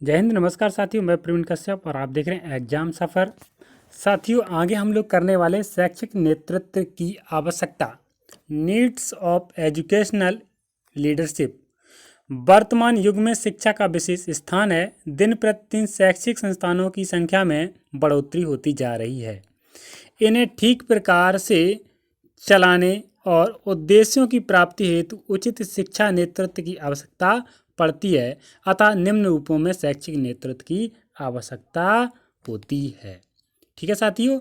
जय हिंद, नमस्कार साथियों। मैं प्रवीण कश्यप और आप देख रहे हैं एग्जाम सफ़र। साथियों, आगे हम लोग करने वाले शैक्षिक नेतृत्व की आवश्यकता, नीड्स ऑफ एजुकेशनल लीडरशिप। वर्तमान युग में शिक्षा का विशेष स्थान है। दिन प्रतिदिन शैक्षिक संस्थानों की संख्या में बढ़ोतरी होती जा रही है। इन्हें ठीक प्रकार से चलाने और उद्देश्यों की प्राप्ति हेतु उचित शिक्षा नेतृत्व की आवश्यकता पड़ती है। अतः निम्न रूपों में शैक्षिक नेतृत्व की आवश्यकता होती है। ठीक है साथियों,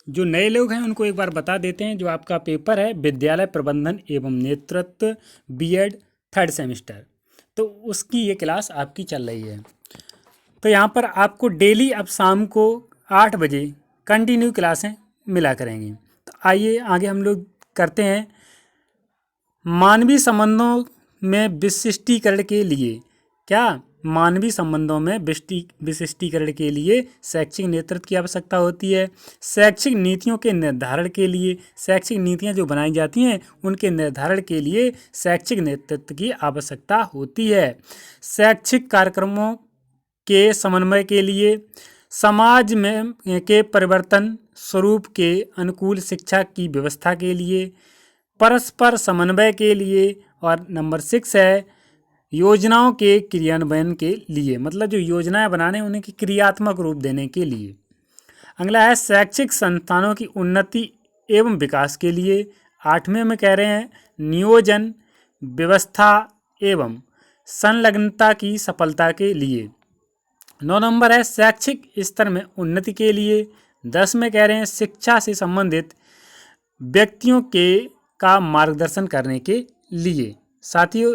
जो नए लोग हैं उनको एक बार बता देते हैं। जो आपका पेपर है विद्यालय प्रबंधन एवं नेतृत्व बीएड 3rd सेमेस्टर, तो उसकी ये क्लास आपकी चल रही है। तो यहाँ पर आपको डेली अब शाम को 8 बजे कंटिन्यू क्लासें मिला करेंगी। तो आइए आगे हम लोग करते हैं। मानवीय संबंधों में विशिष्टीकरण के लिए मानवीय संबंधों में विशिष्टीकरण के लिए शैक्षिक नेतृत्व की आवश्यकता होती है। शैक्षिक नीतियों के निर्धारण के लिए, शैक्षिक नीतियां जो बनाई जाती हैं उनके निर्धारण के लिए शैक्षिक नेतृत्व की आवश्यकता होती है। शैक्षिक कार्यक्रमों के समन्वय के लिए, समाज में के परिवर्तन स्वरूप के अनुकूल शिक्षा की व्यवस्था के लिए, परस्पर समन्वय के लिए, और नंबर 6 है योजनाओं के क्रियान्वयन के लिए, मतलब जो योजनाएं बनाने हैं उन्हें क्रियात्मक रूप देने के लिए। अगला है शैक्षिक संस्थानों की उन्नति एवं विकास के लिए। 8वें में कह रहे हैं नियोजन, व्यवस्था एवं संलग्नता की सफलता के लिए। 9 नंबर है शैक्षिक स्तर में उन्नति के लिए। 10 में कह रहे हैं शिक्षा से संबंधित व्यक्तियों का मार्गदर्शन करने के लिए। साथियों,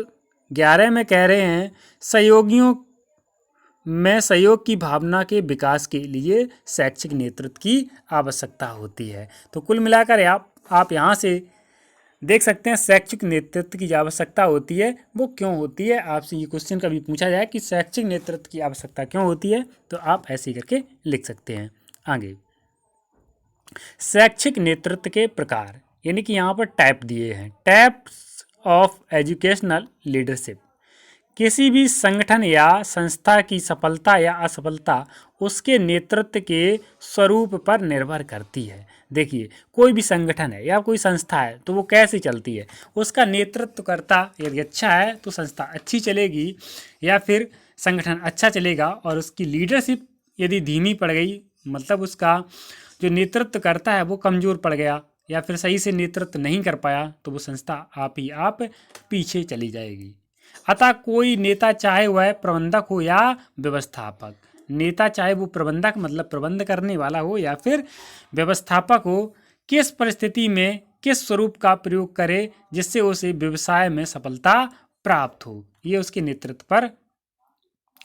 11 में कह रहे हैं सहयोगियों में सहयोग की भावना के विकास के लिए शैक्षिक नेतृत्व की आवश्यकता होती है। तो कुल मिलाकर आप यहाँ से देख सकते हैं शैक्षिक नेतृत्व की जो आवश्यकता होती है वो क्यों होती है। आपसे ये क्वेश्चन कभी पूछा जाए कि शैक्षिक नेतृत्व की आवश्यकता क्यों होती है, तो आप ऐसे ही करके लिख सकते हैं। आगे शैक्षिक नेतृत्व के प्रकार, यानी कि यहाँ पर टाइप दिए हैं, टाइप्स ऑफ एजुकेशनल लीडरशिप। किसी भी संगठन या संस्था की सफलता या असफलता उसके नेतृत्व के स्वरूप पर निर्भर करती है। देखिए, कोई भी संगठन है या कोई संस्था है तो वो कैसे चलती है, उसका नेतृत्वकर्ता यदि अच्छा है तो संस्था अच्छी चलेगी, या फिर संगठन अच्छा चलेगा। और उसकी लीडरशिप यदि धीमी पड़ गई, मतलब उसका जो नेतृत्व करता है वो कमज़ोर पड़ गया या फिर सही से नेतृत्व नहीं कर पाया, तो वो संस्था आप पीछे चली जाएगी। अतः कोई नेता, चाहे वह प्रबंधक हो या व्यवस्थापक, नेता चाहे वो प्रबंधक मतलब प्रबंध करने वाला हो या फिर व्यवस्थापक हो, किस परिस्थिति में किस स्वरूप का प्रयोग करे जिससे उसे व्यवसाय में सफलता प्राप्त हो, ये उसके नेतृत्व पर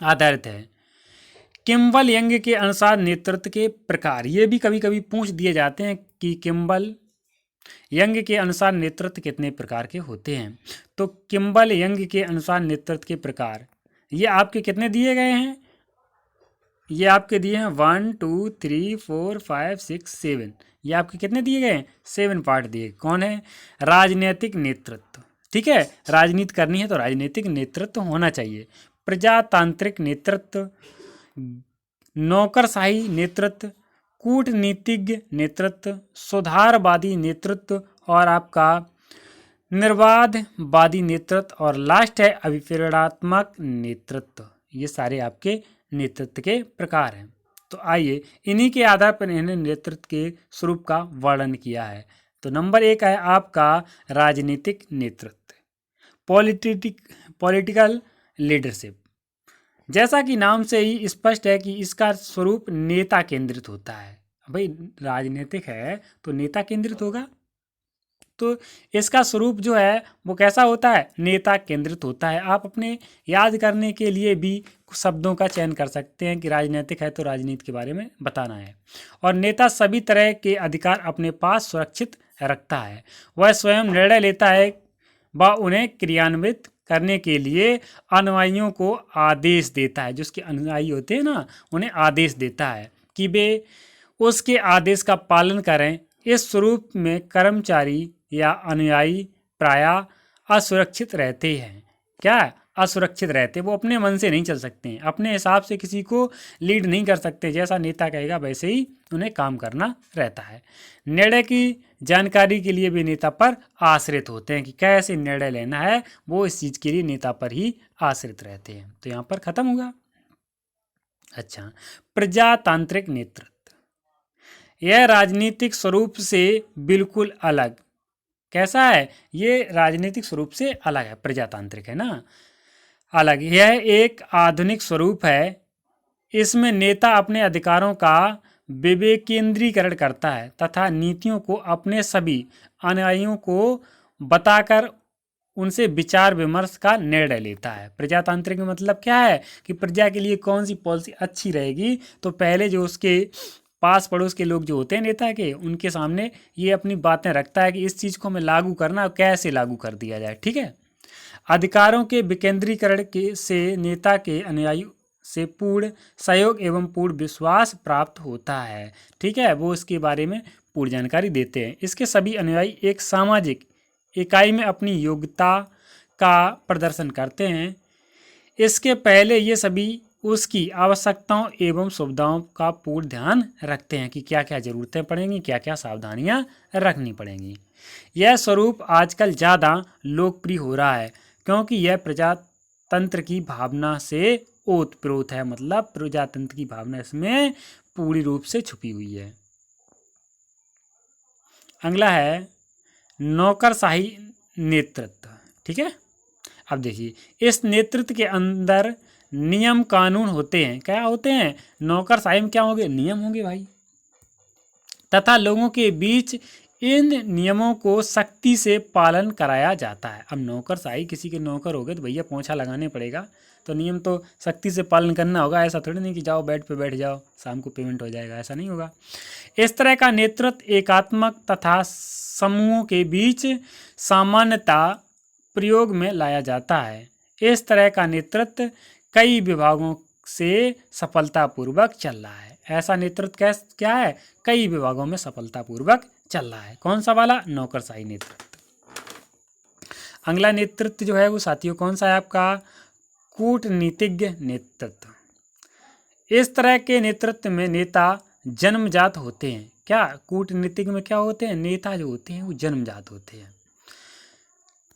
आधारित है। किम्बल यंग के अनुसार नेतृत्व के प्रकार, ये भी कभी कभी पूछ दिए जाते हैं कि किम्बल यंग के अनुसार नेतृत्व कितने प्रकार के होते हैं। तो किम्बल यंग के अनुसार नेतृत्व के प्रकार ये आपके कितने दिए गए हैं, ये आपके दिए हैं 1 2 3 4 5 6 7, ये आपके कितने दिए गए हैं, 7 पार्ट दिए। कौन है, राजनीतिक नेतृत्व, ठीक है, राजनीति करनी है तो राजनीतिक नेतृत्व होना चाहिए। प्रजातांत्रिक नेतृत्व, नौकरशाही नेतृत्व, कूटनीतिज्ञ नेतृत्व, सुधारवादी नेतृत्व, और आपका निर्वाधवादी नेतृत्व, और लास्ट है अभिप्रेरणात्मक नेतृत्व। ये सारे आपके नेतृत्व के प्रकार हैं। तो आइए इन्हीं के आधार पर इन्हें नेतृत्व के स्वरूप का वर्णन किया है। तो नंबर 1 है आपका राजनीतिक नेतृत्व, पॉलिटिकल लीडरशिप। जैसा कि नाम से ही स्पष्ट है कि इसका स्वरूप नेता केंद्रित होता है। भाई राजनीतिक है तो नेता केंद्रित होगा, तो इसका स्वरूप जो है वो कैसा होता है, नेता केंद्रित होता है। आप अपने याद करने के लिए भी शब्दों का चयन कर सकते हैं कि राजनीतिक है तो राजनीति के बारे में बताना है। और नेता सभी तरह के अधिकार अपने पास सुरक्षित रखता है, वह स्वयं निर्णय लेता है व उन्हें क्रियान्वित करने के लिए अनुयायियों को आदेश देता है। जो उसके अनुयायी होते हैं ना, उन्हें आदेश देता है कि वे उसके आदेश का पालन करें। इस स्वरूप में कर्मचारी या अनुयायी प्रायः असुरक्षित रहते हैं। क्या असुरक्षित रहते, वो अपने मन से नहीं चल सकते हैं, अपने हिसाब से किसी को लीड नहीं कर सकते, जैसा नेता कहेगा वैसे ही उन्हें काम करना रहता है। निर्णय की जानकारी के लिए भी नेता पर आश्रित होते हैं कि कैसे निर्णय लेना है, वो इस चीज़ के लिए नेता पर ही आश्रित रहते हैं। तो यहाँ पर खत्म होगा। अच्छा, प्रजातांत्रिक नेतृत्व, यह राजनीतिक स्वरूप से बिल्कुल अलग, कैसा है, ये राजनीतिक स्वरूप से अलग है, प्रजातांत्रिक है ना, अलग। यह एक आधुनिक स्वरूप है, इसमें नेता अपने अधिकारों का विवेकेंद्रीकरण करता है तथा नीतियों को अपने सभी अनुयायियों को बताकर उनसे विचार विमर्श का निर्णय लेता है। प्रजातांत्रिक में मतलब क्या है कि प्रजा के लिए कौन सी पॉलिसी अच्छी रहेगी, तो पहले जो उसके पास पड़ोस के लोग जो होते हैं नेता के, उनके सामने ये अपनी बातें रखता है कि इस चीज़ को हमें लागू करना और कैसे लागू कर दिया जाए। ठीक है। अधिकारों के विकेंद्रीकरण के से नेता के अनुयायी से पूर्ण सहयोग एवं पूर्ण विश्वास प्राप्त होता है। ठीक है, वो इसके बारे में पूर्ण जानकारी देते हैं। इसके सभी अनुयायी एक सामाजिक इकाई में अपनी योग्यता का प्रदर्शन करते हैं। इसके पहले ये सभी उसकी आवश्यकताओं एवं सुविधाओं का पूर्ण ध्यान रखते हैं कि क्या क्या ज़रूरतें पड़ेंगी, क्या क्या सावधानियां रखनी पड़ेंगी। यह स्वरूप आजकल ज़्यादा लोकप्रिय हो रहा है क्योंकि यह प्रजातंत्र की भावना से ओतप्रोत है, मतलब प्रजातंत्र की भावना इसमें पूरी रूप से छुपी हुई है। अगला है नौकरशाही नेतृत्व। ठीक है, अब देखिए, इस नेतृत्व के अंदर नियम कानून होते हैं। क्या होते हैं? नौकरशाही में क्या होंगे? नियम होंगे भाई, तथा लोगों के बीच इन नियमों को सख्ती से पालन कराया जाता है। अब नौकरशाही, किसी के नौकर हो गए तो भैया पोंछा लगाने पड़ेगा, तो नियम तो सख्ती से पालन करना होगा। ऐसा थोड़ी नहीं कि जाओ बेड पे बैठ जाओ, शाम को पेमेंट हो जाएगा, ऐसा नहीं होगा। इस तरह का नेतृत्व एकात्मक तथा समूहों के बीच सामान्यता प्रयोग में लाया जाता है। इस तरह का नेतृत्व कई विभागों से सफलतापूर्वक चल रहा है। ऐसा नेतृत्व क्या है? कई विभागों में सफलतापूर्वक चल रहा है। कौन सा वाला? नौकरशाही नेतृत्व। अगला नेतृत्व जो है वो साथियों कौन सा है आपका? कूटनीतिज्ञ नेतृत्व। इस तरह के नेतृत्व में नेता जन्मजात होते हैं। क्या? कूटनीतिज्ञ में क्या होते हैं? नेता जो होते हैं वो जन्मजात होते हैं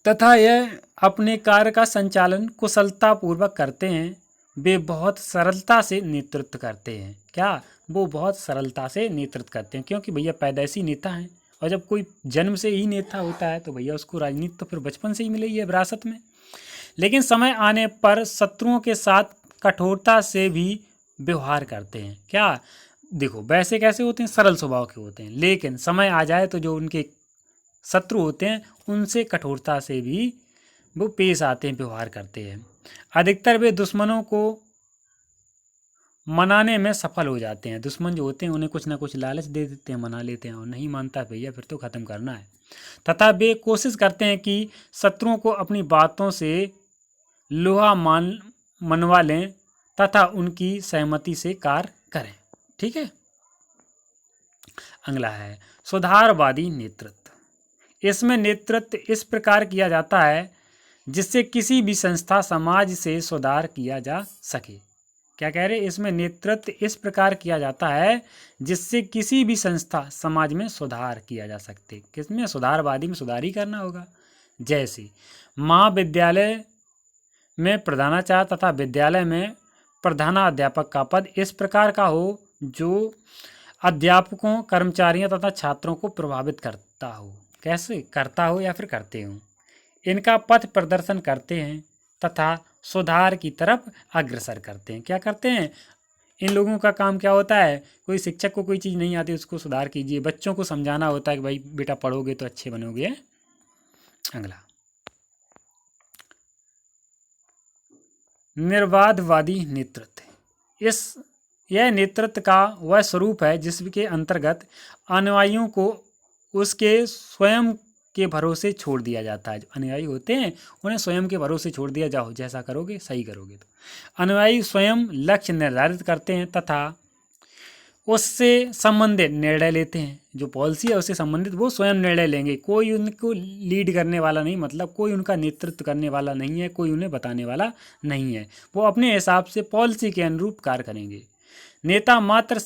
तथा यह अपने कार्य का संचालन कुशलतापूर्वक करते हैं। वे बहुत सरलता से नेतृत्व करते हैं। क्या? वो बहुत सरलता से नेतृत्व करते हैं, क्योंकि भैया पैदाइशी नेता हैं, और जब कोई जन्म से ही नेता होता है तो भैया उसको राजनीति तो फिर बचपन से ही मिली है विरासत में। लेकिन समय आने पर शत्रुओं के साथ कठोरता से भी व्यवहार करते हैं। क्या? देखो, वैसे कैसे होते हैं? सरल स्वभाव के होते हैं, लेकिन समय आ जाए तो जो उनके शत्रु होते हैं उनसे कठोरता से भी वो पेश आते हैं, व्यवहार करते हैं। अधिकतर वे दुश्मनों को मनाने में सफल हो जाते हैं। दुश्मन जो होते हैं उन्हें कुछ ना कुछ लालच दे देते हैं, मना लेते हैं, और नहीं मानता भैया फिर तो ख़त्म करना है। तथा वे कोशिश करते हैं कि शत्रुओं को अपनी बातों से लोहा मनवा लें तथा उनकी सहमति से कार्य करें। ठीक है। अगला है सुधारवादी नेतृत्व। इसमें नेतृत्व इस प्रकार किया जाता है जिससे किसी भी संस्था समाज से सुधार किया जा सके। क्या कह रहे? इसमें नेतृत्व इस प्रकार किया जाता है जिससे किसी भी संस्था समाज में सुधार किया जा सकते। किसमें? सुधारवादी में सुधार ही करना होगा। जैसे महाविद्यालय में प्रधानाचार्य तथा विद्यालय में प्रधानाध्यापक का पद इस प्रकार का हो जो अध्यापकों, कर्मचारियों तथा छात्रों को प्रभावित करता हो। कैसे करता हो? या फिर करते हो। इनका पथ प्रदर्शन करते हैं तथा सुधार की तरफ अग्रसर करते हैं। क्या करते हैं? इन लोगों का काम क्या होता है? कोई शिक्षक को कोई चीज़ नहीं आती उसको सुधार कीजिए, बच्चों को समझाना होता है कि भाई बेटा पढ़ोगे तो अच्छे बनोगे। अगला निर्वाधवादी नेतृत्व। यह नेतृत्व का वह स्वरूप है जिसके अंतर्गत अनुयायियों को उसके स्वयं के भरोसे छोड़ दिया जाता है। जो अनुयायी होते हैं उन्हें स्वयं के भरोसे छोड़ दिया, जाओ जैसा करोगे सही करोगे। तो अनुयायी स्वयं लक्ष्य निर्धारित करते हैं तथा उससे संबंधित निर्णय लेते हैं। जो पॉलिसी है उससे संबंधित वो स्वयं निर्णय लेंगे, कोई उनको लीड करने वाला नहीं, मतलब कोई उनका नेतृत्व करने वाला नहीं है, कोई उन्हें बताने वाला नहीं है। वो अपने हिसाब से पॉलिसी के अनुरूप कार्य करेंगे। नेता मात्र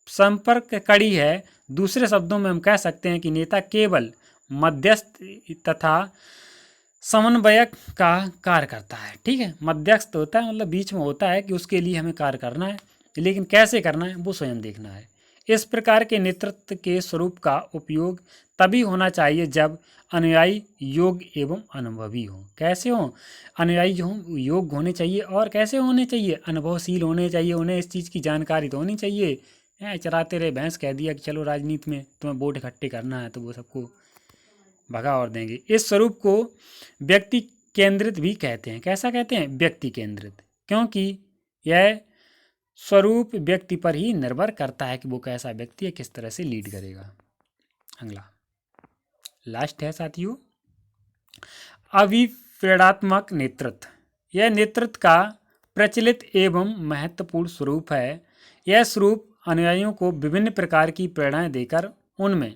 संपर्क कड़ी है। दूसरे शब्दों में हम कह सकते हैं कि नेता केवल मध्यस्थ तथा समन्वयक का कार्य करता है। ठीक है, मध्यस्थ होता है, मतलब बीच में होता है कि उसके लिए हमें कार्य करना है, लेकिन कैसे करना है वो स्वयं देखना है। इस प्रकार के नेतृत्व के स्वरूप का उपयोग तभी होना चाहिए जब अनुयायी योग्य एवं अनुभवी हो। कैसे हो? अनुयायी योग्य होने चाहिए, और कैसे होने चाहिए? अनुभवशील होने चाहिए। उन्हें इस चीज़ की जानकारी तो होनी चाहिए। चराते रहे भैंस, कह दिया कि चलो राजनीति में तुम्हें वोट इकट्ठे करना है, तो वो सबको भगा और देंगे। इस स्वरूप को व्यक्ति केंद्रित भी कहते हैं। कैसा कहते हैं? व्यक्ति केंद्रित, क्योंकि यह स्वरूप व्यक्ति पर ही निर्भर करता है कि वो कैसा व्यक्ति है, किस तरह से लीड करेगा। अगला लास्ट है साथियों, अभिप्रेरणात्मक नेतृत्व। यह नेतृत्व का प्रचलित एवं महत्वपूर्ण स्वरूप है। यह स्वरूप अनुयायियों को विभिन्न प्रकार की प्रेरणाएं देकर उनमें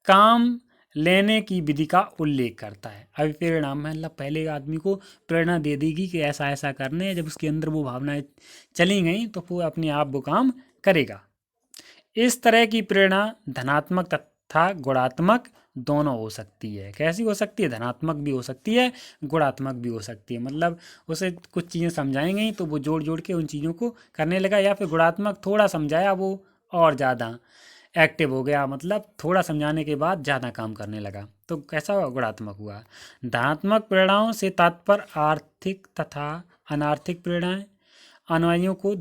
काम लेने की विधि का उल्लेख करता है। अभिप्रेरणा मतलब पहले आदमी को प्रेरणा दे देगी कि ऐसा ऐसा करने है, जब उसके अंदर वो भावनाएं चली गई तो वो अपने आप वो काम करेगा। इस तरह की प्रेरणा धनात्मक तथा गुणात्मक दोनों हो सकती है। कैसी हो सकती है? धनात्मक भी हो सकती है, गुणात्मक भी हो सकती है। मतलब उसे कुछ चीज़ें समझाएंगे तो वो जोड़ जोड़ के उन चीज़ों को करने लगा, या फिर गुणात्मक थोड़ा समझाया वो और ज़्यादा एक्टिव हो गया, मतलब थोड़ा समझाने के बाद ज़्यादा काम करने लगा, तो कैसा हुआ? गुणात्मक हुआ। धनात्मक प्रेरणाओं से तात्पर्य आर्थिक तथा अनार्थिक प्रेरणाएं अनुयायियों को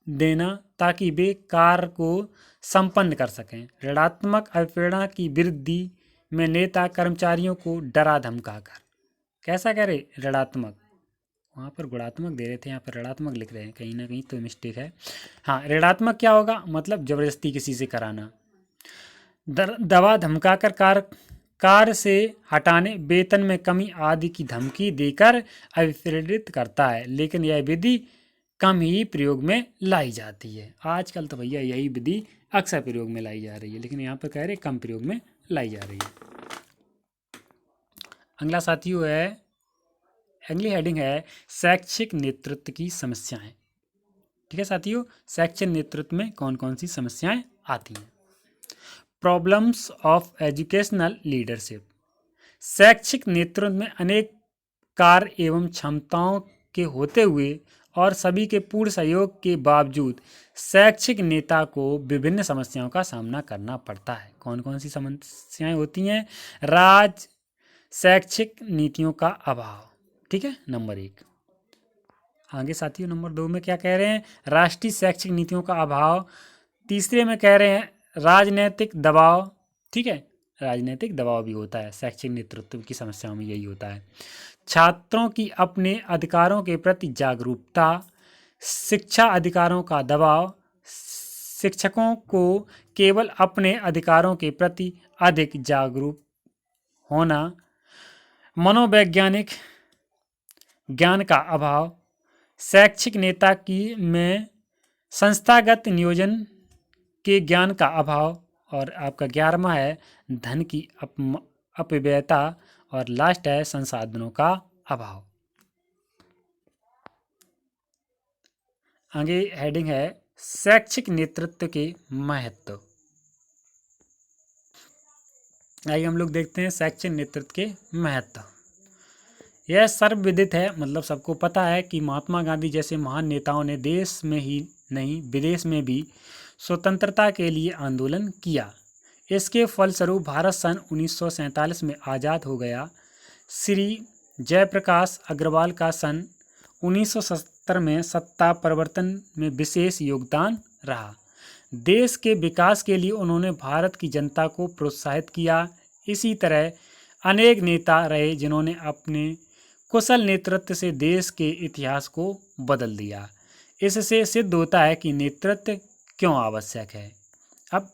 देना ताकि वे कार्य को संपन्न कर सकें। ऋणात्मक अभिप्रेरणा की वृद्धि में नेता कर्मचारियों को डरा धमका कर, कैसा करे? ऋणात्मक, वहाँ पर गुणात्मक दे रहे थे, यहाँ पर ऋणात्मक लिख रहे हैं, कहीं ना कहीं तो मिस्टेक है। हाँ, ऋणात्मक क्या होगा? मतलब जबरदस्ती किसी से कराना, दवा धमकाकर कार्य से हटाने, वेतन में कमी आदि की धमकी देकर अभिप्रेरित करता है। लेकिन यह विधि कम ही प्रयोग में लाई जाती है। आजकल तो भैया यही विधि अक्सर प्रयोग में लाई जा रही है, लेकिन यहाँ पर कह रहे कम प्रयोग में लाई जा रही है। अगला साथियों है, अगली हेडिंग है शैक्षिक नेतृत्व की समस्याएं। ठीक है साथियों, शैक्षिक नेतृत्व में कौन कौन सी समस्याएं आती हैं? Problems of educational leadership. शैक्षिक नेतृत्व में अनेक कार्य एवं क्षमताओं के होते हुए और सभी के पूर्ण सहयोग के बावजूद शैक्षिक नेता को विभिन्न समस्याओं का सामना करना पड़ता है। कौन कौन सी समस्याएं होती हैं? शैक्षिक नीतियों का अभाव। ठीक है, नंबर 1। आगे साथियों नंबर 2 में क्या कह रहे हैं? राष्ट्रीय शैक्षिक नीतियों का अभाव। तीसरे में कह रहे हैं राजनीतिक दबाव। ठीक है, राजनीतिक दबाव भी होता है, शैक्षिक नेतृत्व की समस्याओं में यही होता है। छात्रों की अपने अधिकारों के प्रति जागरूकता, शिक्षा अधिकारों का दबाव, शिक्षकों को केवल अपने अधिकारों के प्रति अधिक जागरूक होना, मनोवैज्ञानिक ज्ञान का अभाव, शैक्षिक नेता की में संस्थागत नियोजन के ज्ञान का अभाव, और आपका 11वां है धन की अपव्ययता, और लास्ट है संसाधनों का अभाव। आगे हेडिंग है शैक्षिक नेतृत्व के महत्व। आइए हम लोग देखते हैं शैक्षिक नेतृत्व के महत्व। यह सर्वविदित है, मतलब सबको पता है कि महात्मा गांधी जैसे महान नेताओं ने देश में ही नहीं विदेश में भी स्वतंत्रता के लिए आंदोलन किया। इसके फलस्वरूप भारत सन 1947 में आज़ाद हो गया। श्री जयप्रकाश अग्रवाल का सन 1970 में सत्ता परिवर्तन में विशेष योगदान रहा। देश के विकास के लिए उन्होंने भारत की जनता को प्रोत्साहित किया। इसी तरह अनेक नेता रहे जिन्होंने अपने कुशल नेतृत्व से देश के इतिहास को बदल दिया। इससे सिद्ध होता है कि नेतृत्व क्यों आवश्यक है। अब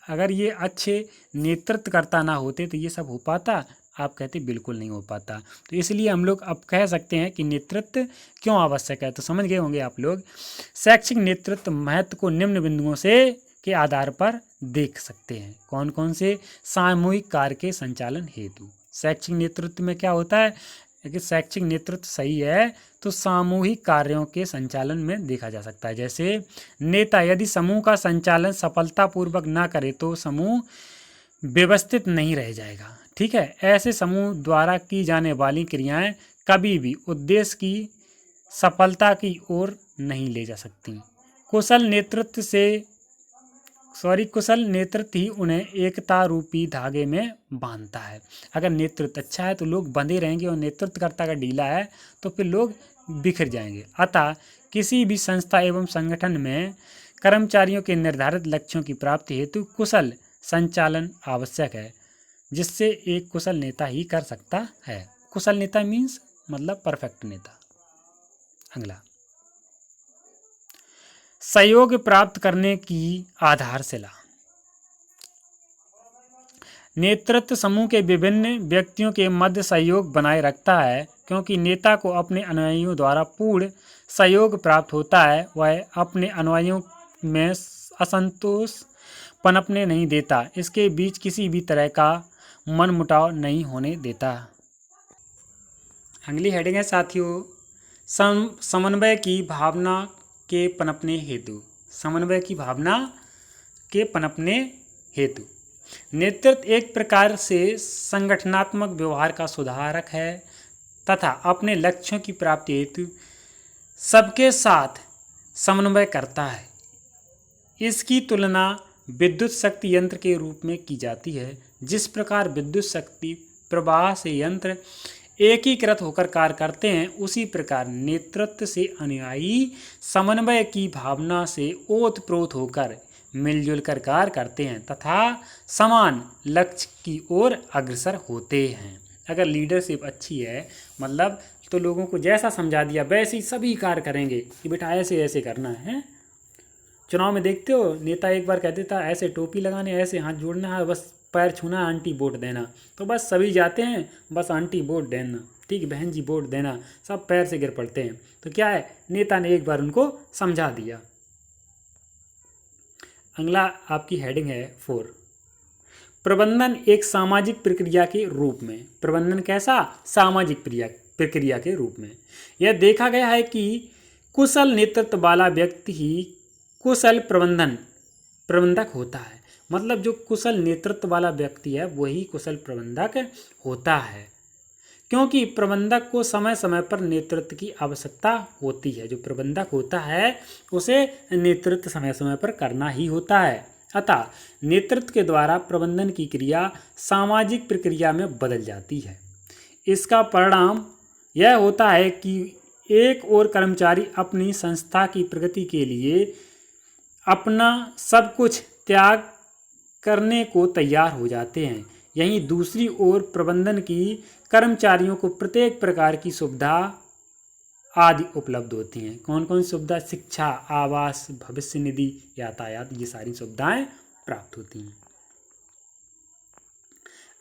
अगर ये अच्छे नेतृत्व करता ना होते तो ये सब हो पाता? आप कहते बिल्कुल नहीं हो पाता। तो इसलिए हम लोग अब कह सकते हैं कि नेतृत्व क्यों आवश्यक है। तो समझ गए होंगे आप लोग। शैक्षिक नेतृत्व महत्व को निम्न बिंदुओं से के आधार पर देख सकते हैं। कौन कौन से? सामूहिक कार्य के संचालन हेतु। शैक्षिक नेतृत्व में क्या होता है कि शैक्षिक नेतृत्व सही है तो सामूहिक कार्यों के संचालन में देखा जा सकता है। जैसे नेता यदि समूह का संचालन सफलतापूर्वक ना करे तो समूह व्यवस्थित नहीं रह जाएगा। ठीक है, ऐसे समूह द्वारा की जाने वाली क्रियाएं कभी भी उद्देश्य की सफलता की ओर नहीं ले जा सकती। कुशल नेतृत्व ही उन्हें एकता रूपी धागे में बांधता है। अगर नेतृत्व अच्छा है तो लोग बंधे रहेंगे, और नेतृत्वकर्ता अगर ढीला है तो फिर लोग बिखर जाएंगे। अतः किसी भी संस्था एवं संगठन में कर्मचारियों के निर्धारित लक्ष्यों की प्राप्ति हेतु कुशल संचालन आवश्यक है, जिससे एक कुशल नेता ही कर सकता है। कुशल नेता मीन्स मतलब परफेक्ट नेता। अगला, सहयोग प्राप्त करने की आधारशिला। नेतृत्व समूह के विभिन्न व्यक्तियों के मध्य सहयोग बनाए रखता है, क्योंकि नेता को अपने अनुयायियों द्वारा पूर्ण सहयोग प्राप्त होता है। वह अपने अनुयायियों में असंतोष पनपने नहीं देता, इसके बीच किसी भी तरह का मनमुटाव नहीं होने देता। अगली हेडिंग है साथियों, समन्वय की भावना के पनपने हेतु। समन्वय की भावना के पनपने हेतु नेतृत्व एक प्रकार से संगठनात्मक व्यवहार का सुधारक है तथा अपने लक्ष्यों की प्राप्ति हेतु सबके साथ समन्वय करता है। इसकी तुलना विद्युत शक्ति यंत्र के रूप में की जाती है। जिस प्रकार विद्युत शक्ति प्रवाह से यंत्र एकीकृत होकर कार्य करते हैं, उसी प्रकार नेतृत्व से अनुयायी समन्वय की भावना से ओतप्रोत होकर मिलजुल कर कार्य करते हैं तथा समान लक्ष्य की ओर अग्रसर होते हैं। अगर लीडरशिप अच्छी है मतलब तो लोगों को जैसा समझा दिया वैसे ही सभी कार्य करेंगे कि बेटा ऐसे ऐसे करना है। चुनाव में देखते हो, नेता एक बार कह देता ऐसे टोपी लगाने, ऐसे हाथ जोड़ना है, बस पैर छूना, आंटी वोट देना, तो बस सभी जाते हैं, बस आंटी वोट देना, ठीक है बहन जी वोट देना, सब पैर से गिर पड़ते हैं। तो क्या है, नेता ने एक बार उनको समझा दिया। अगला आपकी हेडिंग है 4, प्रबंधन एक सामाजिक प्रक्रिया के रूप में। प्रबंधन कैसा? सामाजिक प्रक्रिया के रूप में। यह देखा गया है कि कुशल नेतृत्व वाला व्यक्ति ही कुशल प्रबंधक होता है। मतलब जो कुशल नेतृत्व वाला व्यक्ति है वही कुशल प्रबंधक होता है, क्योंकि प्रबंधक को समय समय पर नेतृत्व की आवश्यकता होती है। जो प्रबंधक होता है उसे नेतृत्व समय समय पर करना ही होता है। अतः नेतृत्व के द्वारा प्रबंधन की क्रिया सामाजिक प्रक्रिया में बदल जाती है। इसका परिणाम यह होता है कि एक और कर्मचारी अपनी संस्था की प्रगति के लिए अपना सब कुछ त्याग करने को तैयार हो जाते हैं। यहीं दूसरी ओर प्रबंधन की कर्मचारियों को प्रत्येक प्रकार की सुविधा आदि उपलब्ध होती हैं। कौन कौन सी सुविधा? शिक्षा, आवास, भविष्य निधि, यातायात, ये सारी सुविधाएं प्राप्त होती हैं।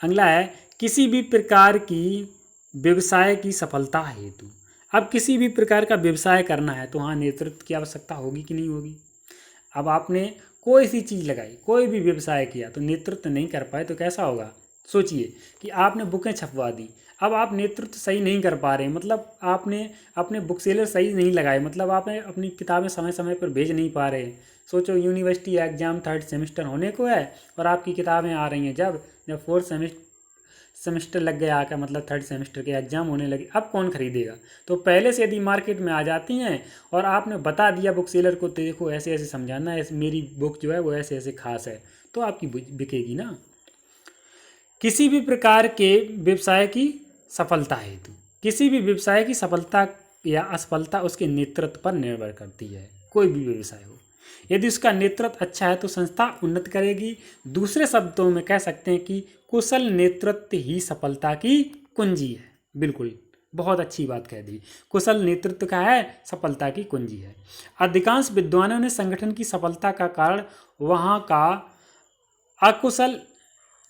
अगला है किसी भी प्रकार की व्यवसाय की सफलता हेतु। अब किसी भी प्रकार का व्यवसाय करना है तो हाँ नेतृत्व की आवश्यकता होगी कि नहीं होगी। अब आपने कोई सी चीज़ लगाई, कोई भी व्यवसाय किया तो नेतृत्व नहीं कर पाए तो कैसा होगा? सोचिए कि आपने बुकें छपवा दी, अब आप नेतृत्व सही नहीं कर पा रहे, मतलब आपने अपने बुक सेलर सही नहीं लगाए, मतलब आपने अपनी किताबें समय समय पर भेज नहीं पा रहे। सोचो यूनिवर्सिटी एग्ज़ाम 3rd सेमेस्टर होने को है और आपकी किताबें आ रही हैं जब 4th सेमेस्टर लग गया आकर, मतलब 3rd सेमेस्टर के एग्ज़ाम होने लगे, अब कौन खरीदेगा? तो पहले से यदि मार्केट में आ जाती हैं और आपने बता दिया बुक सेलर को देखो ऐसे ऐसे समझाना है, मेरी बुक जो है वो ऐसे ऐसे खास है, तो आपकी बिकेगी ना। किसी भी प्रकार के व्यवसाय की सफलता हेतु, किसी भी व्यवसाय की सफलता या असफलता उसके नेतृत्व पर निर्भर करती है। कोई भी व्यवसाय हो, यदि उसका नेतृत्व अच्छा है तो संस्था उन्नत करेगी। दूसरे शब्दों में कह सकते हैं कि कुशल नेतृत्व ही सफलता की कुंजी है। बिल्कुल, बहुत अच्छी बात कह दी। कुशल नेतृत्व का है सफलता की कुंजी है। अधिकांश विद्वानों ने संगठन की सफलता का कारण वहाँ का अकुशल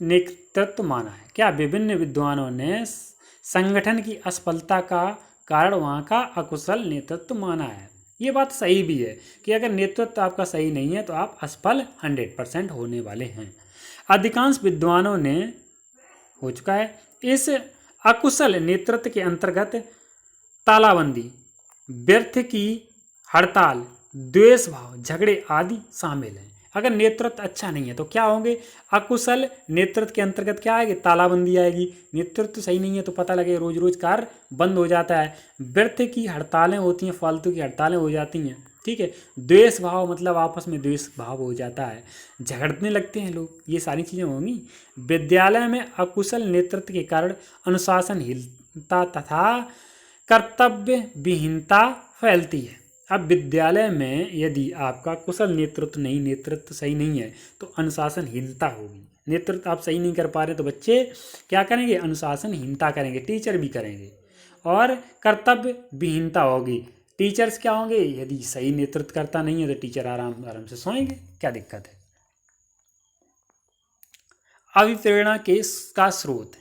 नेतृत्व माना है। क्या विभिन्न विद्वानों ने संगठन की असफलता का कारण वहाँ का अकुशल नेतृत्व माना है। ये बात सही भी है कि अगर नेतृत्व आपका सही नहीं है तो आप असफल 100% होने वाले हैं। अधिकांश विद्वानों ने हो चुका है। इस अकुशल नेतृत्व के अंतर्गत तालाबंदी, व्यर्थ की हड़ताल, द्वेष भाव, झगड़े आदि शामिल हैं। अगर नेतृत्व अच्छा नहीं है तो क्या होंगे? अकुशल नेतृत्व के अंतर्गत क्या आएगी? तालाबंदी आएगी। नेतृत्व सही नहीं है तो पता लगे रोज रोज कार्य बंद हो जाता है। व्यर्थ की हड़तालें होती हैं, फालतू की हड़तालें हो जाती हैं, ठीक है। द्वेष भाव मतलब आपस में द्वेष भाव हो जाता है, झगड़ने लगते हैं लोग, ये सारी चीज़ें होंगी। विद्यालय में अकुशल नेतृत्व के कारण अनुशासनहीनता तथा कर्तव्य विहीनता फैलती है। अब विद्यालय में यदि आपका कुशल नेतृत्व सही नहीं है तो अनुशासनहीनता होगी। नेतृत्व आप सही नहीं कर पा रहे तो बच्चे क्या करेंगे? अनुशासनहीनता करेंगे, टीचर भी करेंगे। और कर्तव्य विहीनता होगी, टीचर्स क्या होंगे? यदि सही नेतृत्व करता नहीं है तो टीचर आराम आराम से सोएंगे, क्या दिक्कत है। अभिप्रेरणा का स्रोत,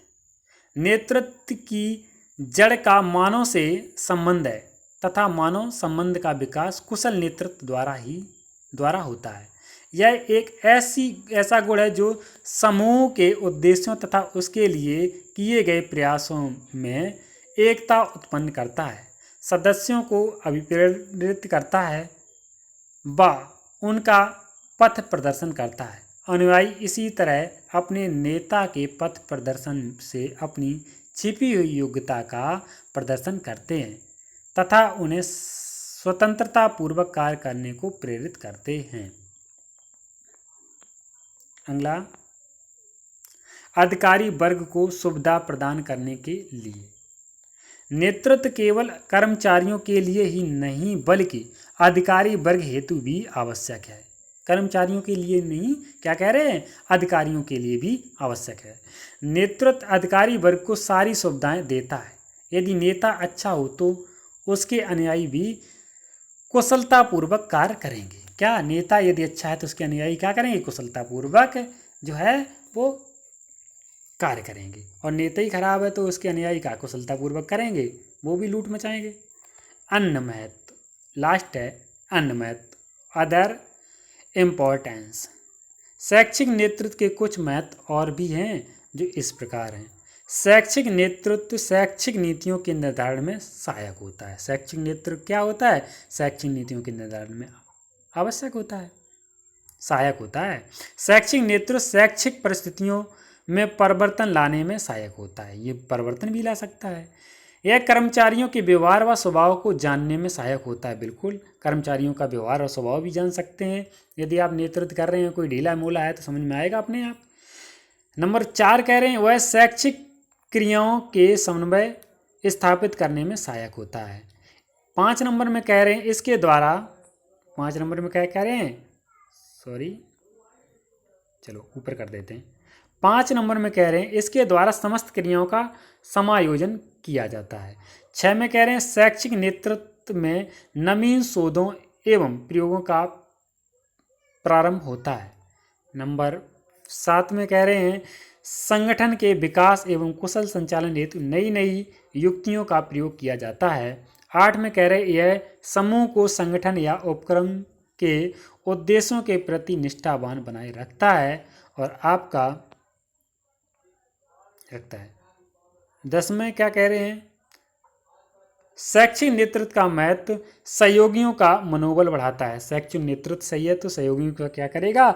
नेतृत्व की जड़ का मानव से संबंध है तथा मानव संबंध का विकास कुशल नेतृत्व द्वारा होता है। यह एक ऐसा गुण है जो समूह के उद्देश्यों तथा उसके लिए किए गए प्रयासों में एकता उत्पन्न करता है, सदस्यों को अभिप्रेरित करता है व उनका पथ प्रदर्शन करता है। अनुयायी इसी तरह अपने नेता के पथ प्रदर्शन से अपनी छिपी हुई योग्यता का प्रदर्शन करते हैं तथा उन्हें स्वतंत्रता पूर्वक कार्य करने को प्रेरित करते हैं। अगला, अधिकारी वर्ग को सुविधा प्रदान करने के लिए। नेतृत्व केवल कर्मचारियों के लिए ही नहीं बल्कि अधिकारी वर्ग हेतु भी आवश्यक है। कर्मचारियों के लिए नहीं, क्या कह रहे हैं? अधिकारियों के लिए भी आवश्यक है। नेतृत्व अधिकारी वर्ग को सारी सुविधाएं देता है। यदि नेता अच्छा हो तो उसके अनुयायी भी कुशलतापूर्वक कार्य करेंगे। क्या? नेता यदि अच्छा है तो उसके अनुयायी क्या करेंगे? कुशलतापूर्वक जो है वो कार्य करेंगे। और नेता ही खराब है तो उसके अनुयायी का कुशलतापूर्वक करेंगे, वो भी लूट मचाएंगे। अन्य महत्व, लास्ट है अन्य महत्व, अदर इम्पोर्टेंस। शैक्षिक नेतृत्व के कुछ महत्व और भी हैं जो इस प्रकार हैं। शैक्षिक नेतृत्व शैक्षिक नीतियों के निर्धारण में सहायक होता है। शैक्षिक नेतृत्व क्या होता है? शैक्षिक नीतियों के निर्धारण में आवश्यक होता है, सहायक होता है। शैक्षिक नेतृत्व शैक्षिक परिस्थितियों में परिवर्तन लाने में सहायक होता है, ये परिवर्तन भी ला सकता है। यह कर्मचारियों के व्यवहार व स्वभाव को जानने में सहायक होता है। बिल्कुल, कर्मचारियों का व्यवहार और स्वभाव भी जान सकते हैं। यदि आप नेतृत्व कर रहे हैं, कोई ढीला मोला है तो समझ में आएगा अपने आप। नंबर 4 कह रहे हैं वह शैक्षिक क्रियाओं के समन्वय स्थापित करने में सहायक होता है। 5 नंबर में कह रहे हैं इसके द्वारा, 5 नंबर में क्या कह रहे हैं? चलो ऊपर कर देते हैं। 5 नंबर में कह रहे हैं इसके द्वारा समस्त क्रियाओं का समायोजन किया जाता है। 6 में कह रहे हैं शैक्षिक नेतृत्व में नवीन शोधों एवं प्रयोगों का प्रारंभ होता है। नंबर 7 में कह रहे हैं संगठन के विकास एवं कुशल संचालन हेतु नई नई युक्तियों का प्रयोग किया जाता है। 8 में कह रहे हैं यह समूह को संगठन या उपक्रम के उद्देश्यों के प्रति निष्ठावान बनाए रखता है और आपका रखता है। 10 में क्या कह रहे हैं? शैक्षिक नेतृत्व का महत्व सहयोगियों का मनोबल बढ़ाता है। शैक्षिक नेतृत्व सही है तो सहयोगियों का क्या करेगा?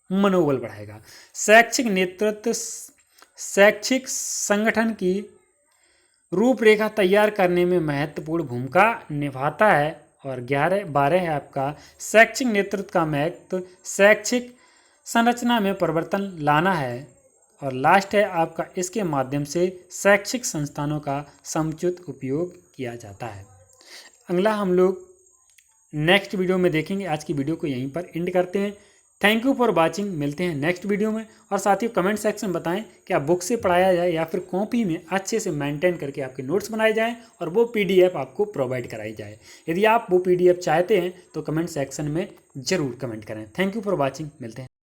मनोबल बढ़ाएगा। शैक्षिक नेतृत्व शैक्षिक संगठन की रूपरेखा तैयार करने में महत्वपूर्ण भूमिका निभाता है। और 12 है आपका शैक्षिक नेतृत्व का महत्व शैक्षिक संरचना में परिवर्तन लाना है। और लास्ट है आपका इसके माध्यम से शैक्षिक संस्थानों का समुचित उपयोग किया जाता है। अगला हम लोग नेक्स्ट वीडियो में देखेंगे। आज की वीडियो को यहीं पर एंड करते हैं। Thank you for watching. मिलते हैं नेक्स्ट वीडियो में। और साथ ही कमेंट सेक्शन में बताएं क्या बुक से पढ़ाया जाए या फिर कॉपी में अच्छे से मेंटेन करके आपके नोट्स बनाए जाएं और वो PDF आपको प्रोवाइड कराई जाए। यदि आप वो PDF चाहते हैं तो कमेंट सेक्शन में ज़रूर कमेंट करें। Thank you for watching. मिलते हैं।